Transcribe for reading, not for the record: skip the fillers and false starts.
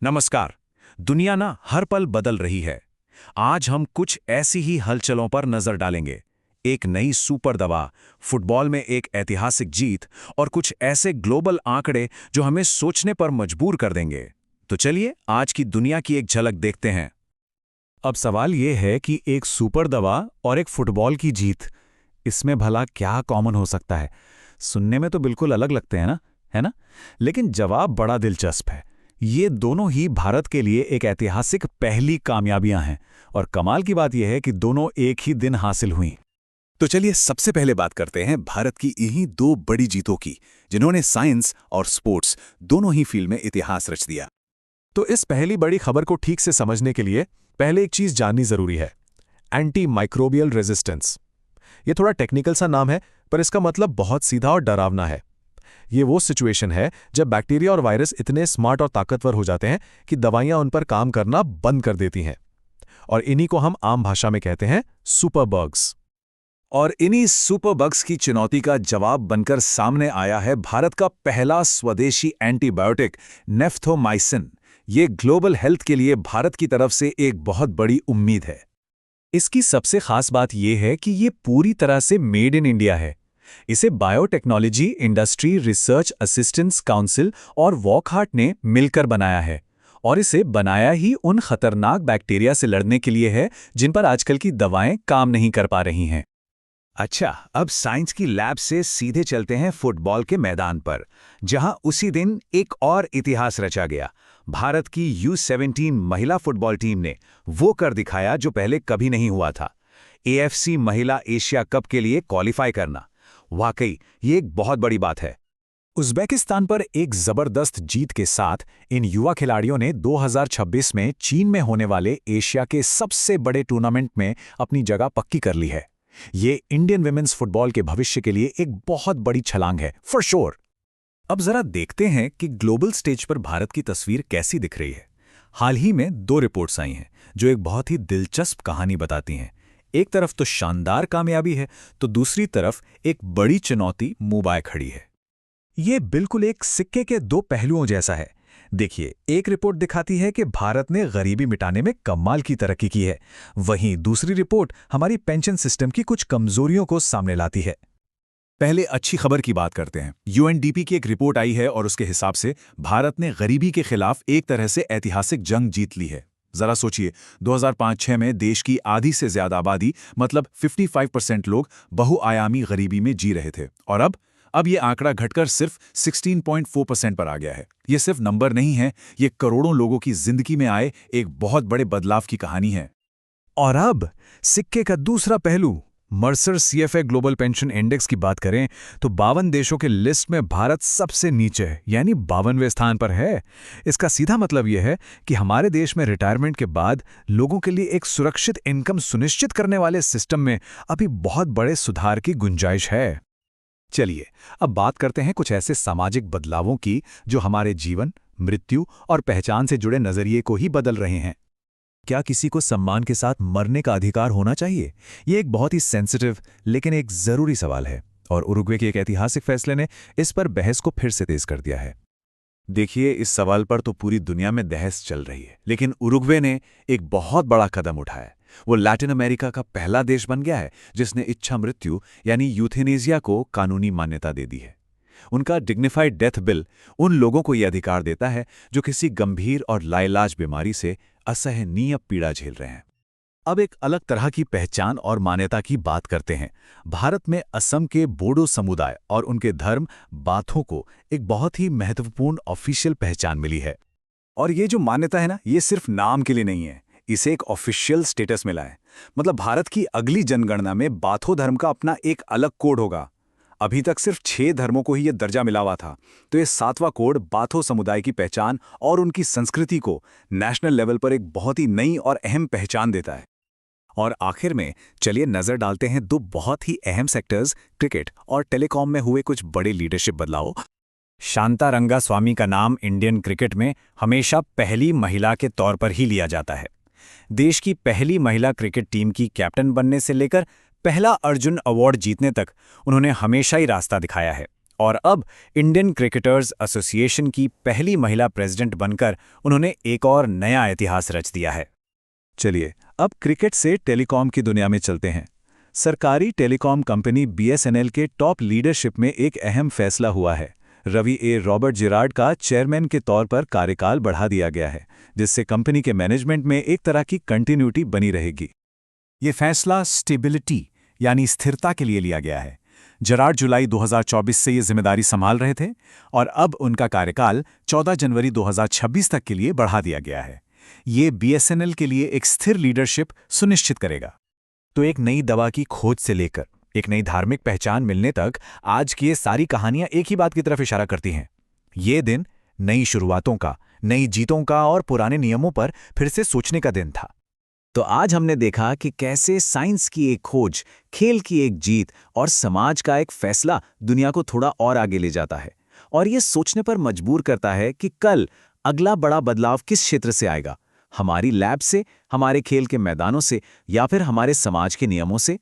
नमस्कार। दुनिया ना हर पल बदल रही है। आज हम कुछ ऐसी ही हलचलों पर नजर डालेंगे। एक नई सुपर दवा, फुटबॉल में एक ऐतिहासिक जीत और कुछ ऐसे ग्लोबल आंकड़े जो हमें सोचने पर मजबूर कर देंगे। तो चलिए आज की दुनिया की एक झलक देखते हैं। अब सवाल ये है कि एक सुपर दवा और एक फुटबॉल की जीत, इसमें भला क्या कॉमन हो सकता है? सुनने में तो बिल्कुल अलग लगते हैं ना, है ना? लेकिन जवाब बड़ा दिलचस्प है। ये दोनों ही भारत के लिए एक ऐतिहासिक पहली कामयाबियां हैं और कमाल की बात यह है कि दोनों एक ही दिन हासिल हुई। तो चलिए सबसे पहले बात करते हैं भारत की इन्हीं दो बड़ी जीतों की, जिन्होंने साइंस और स्पोर्ट्स दोनों ही फील्ड में इतिहास रच दिया। तो इस पहली बड़ी खबर को ठीक से समझने के लिए पहले एक चीज जाननी जरूरी है। Anti microbial resistance. ये थोड़ा टेक्निकल सा नाम है, पर इसका मतलब बहुत सीधा और डरावना है। ये वो सिचुएशन है जब बैक्टीरिया और वायरस इतने स्मार्ट और ताकतवर हो जाते हैं कि दवाइयां उन पर काम करना बंद कर देती हैं। और इन्हीं को हम आम भाषा में कहते हैं सुपरबग्स। और इन्हीं सुपर बग्स की चुनौती का जवाब बनकर सामने आया है भारत का पहला स्वदेशी एंटीबायोटिक नेफ्थोमाइसिन। ये ग्लोबल हेल्थ के लिए भारत की तरफ से एक बहुत बड़ी उम्मीद है। इसकी सबसे खास बात यह है कि ये पूरी तरह से मेड इन इंडिया है। इसे biotechnology industry research assistance council और वॉकहार्ट ने मिलकर बनाया है। और इसे बनाया ही उन खतरनाक बैक्टीरिया से लड़ने के लिए है जिन पर आजकल की दवाएं काम नहीं कर पा रही हैं। अच्छा, अब साइंस की लैब से सीधे चलते हैं फुटबॉल के मैदान पर, जहां उसी दिन एक और इतिहास रचा गया। भारत की U17 महिला फुटबॉल टीम ने वो कर दिखाया जो पहले कभी नहीं हुआ था। AFC महिला एशिया कप के लिए क्वालिफाई करना। वाकई ये एक बहुत बड़ी बात है। उज़्बेकिस्तान पर एक जबरदस्त जीत के साथ इन युवा खिलाड़ियों ने 2026 में चीन में होने वाले एशिया के सबसे बड़े टूर्नामेंट में अपनी जगह पक्की कर ली है। ये इंडियन विमेंस फुटबॉल के भविष्य के लिए एक बहुत बड़ी छलांग है, फॉर श्योर। अब जरा देखते हैं कि ग्लोबल स्टेज पर भारत की तस्वीर कैसी दिख रही है। हाल ही में 2 रिपोर्ट्स आई हैं जो एक बहुत ही दिलचस्प कहानी बताती हैं। एक तरफ तो शानदार कामयाबी है, तो दूसरी तरफ एक बड़ी चुनौती मुंह बाए खड़ी है। ये बिल्कुल एक सिक्के के 2 पहलुओं जैसा है। देखिए, एक रिपोर्ट दिखाती है कि भारत ने गरीबी मिटाने में कमाल की तरक्की की है। वहीं दूसरी रिपोर्ट हमारी पेंशन सिस्टम की कुछ कमजोरियों को सामने लाती है। पहले अच्छी खबर की बात करते हैं। UNDP की एक रिपोर्ट आई है और उसके हिसाब से भारत ने गरीबी के खिलाफ एक तरह से ऐतिहासिक जंग जीत ली है। जरा सोचिए, 2005-6 में देश की आधी से ज्यादा आबादी मतलब 55% लोग बहुआयामी गरीबी में जी रहे थे, और अब ये आंकड़ा घटकर सिर्फ 16.4% पर आ गया है। ये सिर्फ नंबर नहीं है, ये करोड़ों लोगों की जिंदगी में आए एक बहुत बड़े बदलाव की कहानी है। और अब सिक्के का दूसरा पहलू, Mercer CFA global pension index की बात करें तो 52 देशों के लिस्ट में भारत सबसे नीचे है, यानी 52वें स्थान पर है। इसका सीधा मतलब यह है कि हमारे देश में रिटायरमेंट के बाद लोगों के लिए एक सुरक्षित इनकम सुनिश्चित करने वाले सिस्टम में अभी बहुत बड़े सुधार की गुंजाइश है। चलिए अब बात करते हैं कुछ ऐसे सामाजिक बदलावों की जो हमारे जीवन, मृत्यु और पहचान से जुड़े नजरिए को ही बदल रहे हैं। क्या किसी को सम्मान के साथ मरने का अधिकार होना चाहिए? ये एक बहुत ही सेंसिटिव लेकिन एक जरूरी सवाल है, और उरुग्वे के एक ऐतिहासिक फैसले ने इस पर बहस को फिर से तेज कर दिया है। देखिए, इस सवाल पर तो पूरी दुनिया में बहस चल रही है, लेकिन उरुग्वे ने एक बहुत बड़ा कदम उठाया। वो लैटिन अमेरिका का पहला देश बन गया है जिसने इच्छा मृत्यु यानी यूथेनेसिया को कानूनी मान्यता दे दी है। उनका डिग्निफाइड डेथ बिल उन लोगों को यह अधिकार देता है जो किसी गंभीर और लाइलाज बीमारी से असहनीय पीड़ा झेल रहे हैं। अब एक अलग तरह की पहचान और मान्यता की बात करते हैं। भारत में असम के बोडो समुदाय और उनके धर्म बाथों को एक बहुत ही महत्वपूर्ण ऑफिशियल पहचान मिली है। और ये जो मान्यता है ना, ये सिर्फ नाम के लिए नहीं है, इसे एक ऑफिशियल स्टेटस मिला है। मतलब भारत की अगली जनगणना में बाथो धर्म का अपना एक अलग कोड होगा। अभी तक सिर्फ 6 धर्मों को ही यह दर्जा मिला हुआ था, तो ये 7वां कोड बाथो समुदाय की पहचान और उनकी संस्कृति को नेशनल लेवल पर एक बहुत ही नई और अहम पहचान देता है। और आखिर में चलिए नजर डालते हैं 2 बहुत ही अहम सेक्टर्स, क्रिकेट और टेलीकॉम में हुए कुछ बड़े लीडरशिप बदलाव। शांता रंगास्वामी का नाम इंडियन क्रिकेट में हमेशा पहली महिला के तौर पर ही लिया जाता है। देश की पहली महिला क्रिकेट टीम की कैप्टन बनने से लेकर पहला अर्जुन अवार्ड जीतने तक उन्होंने हमेशा ही रास्ता दिखाया है। और अब इंडियन क्रिकेटर्स एसोसिएशन की पहली महिला प्रेसिडेंट बनकर उन्होंने एक और नया इतिहास रच दिया है। चलिए अब क्रिकेट से टेलीकॉम की दुनिया में चलते हैं। सरकारी टेलीकॉम कंपनी बीएसएनएल के टॉप लीडरशिप में एक अहम फैसला हुआ है। रवि ए रॉबर्ट जिरार्ड का चेयरमैन के तौर पर कार्यकाल बढ़ा दिया गया है, जिससे कंपनी के मैनेजमेंट में एक तरह की कंटिन्यूटी बनी रहेगी। ये फैसला स्टेबिलिटी यानी स्थिरता के लिए लिया गया है। जिरार्ड जुलाई 2024 से ये जिम्मेदारी संभाल रहे थे और अब उनका कार्यकाल 14 जनवरी 2026 तक के लिए बढ़ा दिया गया है। ये बीएसएनएल के लिए एक स्थिर लीडरशिप सुनिश्चित करेगा। तो एक नई दवा की खोज से लेकर एक नई धार्मिक पहचान मिलने तक आज की ये सारी कहानियां एक ही बात की तरफ इशारा करती हैं। ये दिन नई शुरुआतों का, नई जीतों का और पुराने नियमों पर फिर से सोचने का दिन था। तो आज हमने देखा कि कैसे साइंस की एक खोज, खेल की एक जीत और समाज का एक फैसला दुनिया को थोड़ा और आगे ले जाता है और ये सोचने पर मजबूर करता है कि कल अगला बड़ा बदलाव किस क्षेत्र से आएगा, हमारी लैब से, हमारे खेल के मैदानों से या फिर हमारे समाज के नियमों से।